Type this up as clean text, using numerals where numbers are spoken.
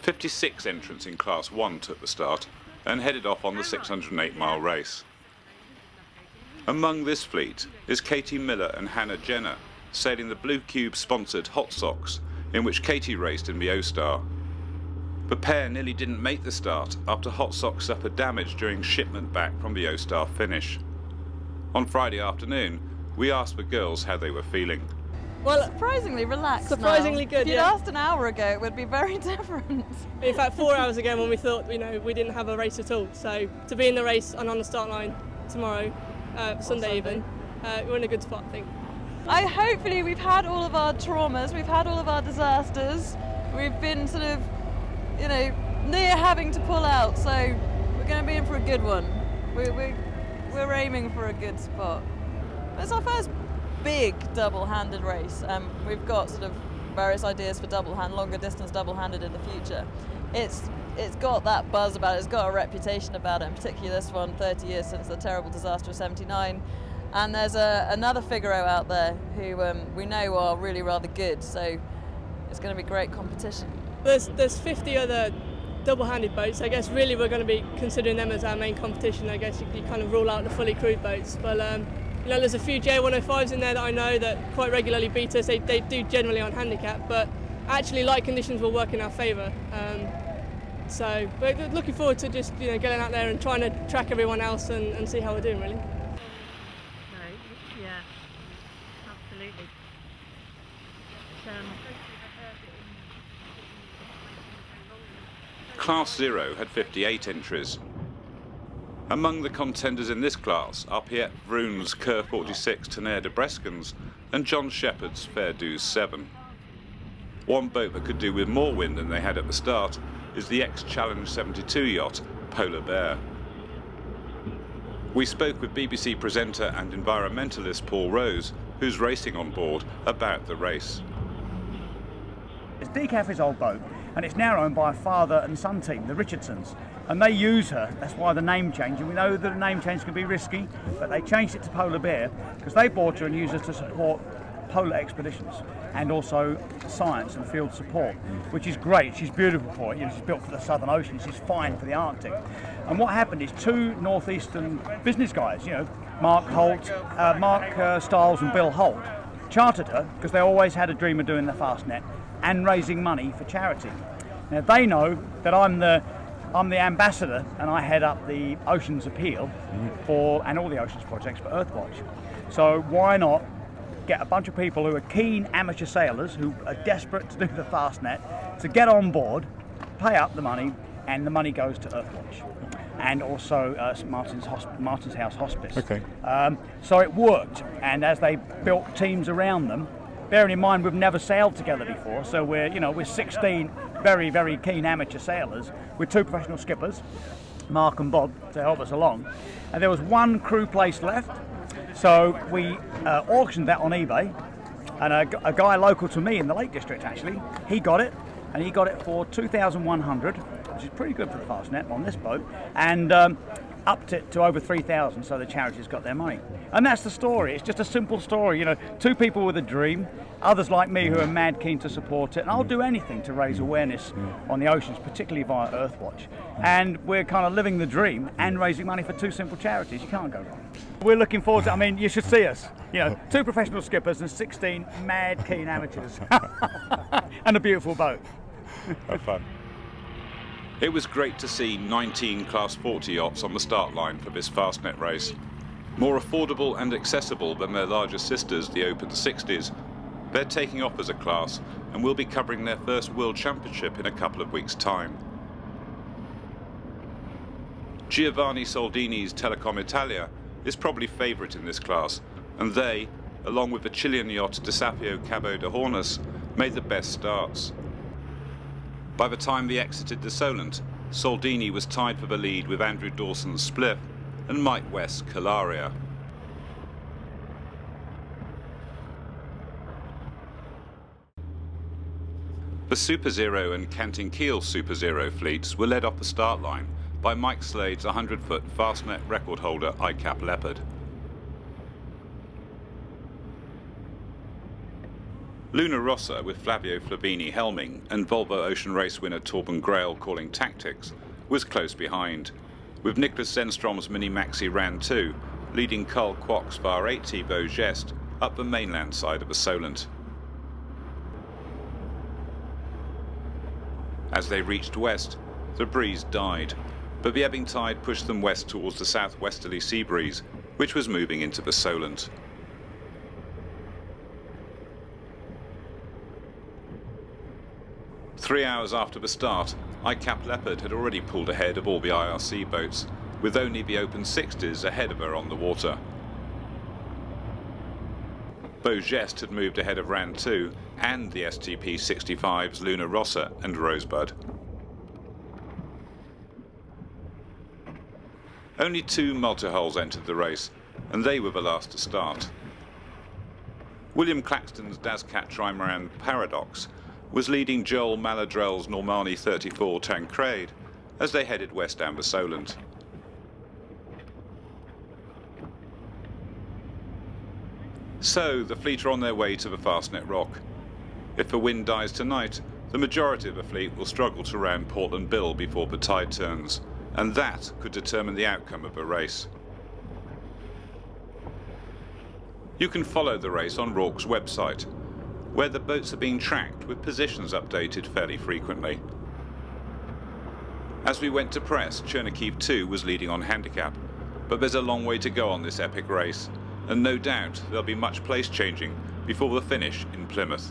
56 entrants in Class 1 took the start and headed off on the 608-mile race. Among this fleet is Katie Miller and Hannah Jenner, sailing the Blue Cube-sponsored Hot Sox, in which Katie raced in the O-Star. The pair nearly didn't make the start after Hot Sox suffered damage during shipment back from the O-Star finish. On Friday afternoon, we asked the girls how they were feeling. Well, surprisingly relaxed. Surprisingly now. good. If you'd asked an hour ago, it would be very different. In fact, 4 hours ago when we thought, we didn't have a race at all. So to be in the race and on the start line tomorrow, Sunday even, we're in a good spot, I think. Hopefully we've had all of our traumas, we've had all of our disasters, we've been sort of, near having to pull out. So we're going to be in for a good one. We're aiming for a good spot. It's our first big double-handed race. We've got sort of various ideas for longer distance double-handed in the future. It's got that buzz about it, it's got a reputation about it, and particularly this one, 30 years since the terrible disaster of '79. And there's another Figaro out there who we know are really rather good, so it's going to be great competition. There's 50 other double-handed boats. I guess really we're going to be considering them as our main competition. I guess you kind of rule out the fully crewed boats, but there's a few J105s in there that I know that quite regularly beat us. They do generally on handicap, but actually light conditions will work in our favour. So we're looking forward to just getting out there and trying to track everyone else and see how we're doing, really. No, yeah, absolutely. Class 0 had 58 entries. Among the contenders in this class are Piet Vroon's Kerr 46 Tonnerre de Breskens and John Shepherd's Fair Dues 7. One boat that could do with more wind than they had at the start is the ex-Challenge 72 yacht Polar Bear. We spoke with BBC presenter and environmentalist Paul Rose, who's racing on board, about the race. It's Decaf's old boat, and it's now owned by a father and son team, the Richardsons. And they use her, that's why the name change. And we know that the name change can be risky, but they changed it to Polar Bear because they bought her and used her to support polar expeditions and also science and field support, which is great. She's beautiful for it. She's built for the Southern Ocean. She's fine for the Arctic. And what happened is two northeastern business guys, Mark Stiles and Bill Holt, chartered her because they always had a dream of doing the Fastnet and raising money for charity. Now they know that I'm the ambassador and I head up the Oceans Appeal and all the Oceans projects for Earthwatch. So why not get a bunch of people who are keen amateur sailors who are desperate to do the Fastnet to get on board, pay up the money, and the money goes to Earthwatch and also St Martin's House Hospice. Okay. So it worked, and as they built teams around them, bearing in mind we've never sailed together before, so we're 16 very, very keen amateur sailors with two professional skippers, Mark and Bob, to help us along. And there was one crew place left, so we auctioned that on eBay, and a guy local to me in the Lake District actually, he got it, and he got it for $2,100, which is pretty good for the Fastnet on this boat, and upped it to over 3,000, so the charities got their money. And that's the story. It's just a simple story, two people with a dream, others like me who are mad keen to support it, and I'll do anything to raise awareness on the oceans, particularly via Earthwatch. And we're kind of living the dream and raising money for two simple charities. You can't go wrong. We're looking forward to, you should see us. Two professional skippers and 16 mad keen amateurs. And a beautiful boat. Have fun. It was great to see 19 Class 40 yachts on the start line for this Fastnet race. More affordable and accessible than their larger sisters, the Open 60s, they're taking off as a class and will be covering their first World Championship in a couple of weeks' time. Giovanni Soldini's Telecom Italia is probably favourite in this class, and they, along with the Chilean yacht Desafio Cabo de Hornos, made the best starts. By the time they exited the Solent, Soldini was tied for the lead with Andrew Dawson's Spliff and Mike West's Calaria. The Super Zero and Canting Keel Super Zero fleets were led off the start line by Mike Slade's 100-foot Fastnet record holder ICAP Leopard. Luna Rossa, with Flavio Flavini helming and Volvo Ocean Race winner Torben Grail calling tactics, was close behind, with Niklas Zenstrom's Mini Maxi Ran 2 leading Carl Kwok's VAR 80 Beau Geste up the mainland side of the Solent. As they reached west, the breeze died, but the ebbing tide pushed them west towards the southwesterly sea breeze, which was moving into the Solent. Three hours after the start, ICAP Leopard had already pulled ahead of all the IRC boats, with only the Open 60s ahead of her on the water. Beau Geste had moved ahead of Ran 2 and the STP 65's Luna Rossa and Rosebud. Only 2 multi-hulls entered the race, and they were the last to start. William Claxton's Dascat Trimaran Paradox was leading Joel Maladrell's Normani 34 Tancrede as they headed west down the Solent. So the fleet are on their way to the Fastnet Rock. If the wind dies tonight, the majority of the fleet will struggle to round Portland Bill before the tide turns, and that could determine the outcome of the race. You can follow the race on Rourke's website, where the boats are being tracked with positions updated fairly frequently. As we went to press, Chernihiv 2 was leading on handicap, but there's a long way to go on this epic race, and no doubt there'll be much place changing before the finish in Plymouth.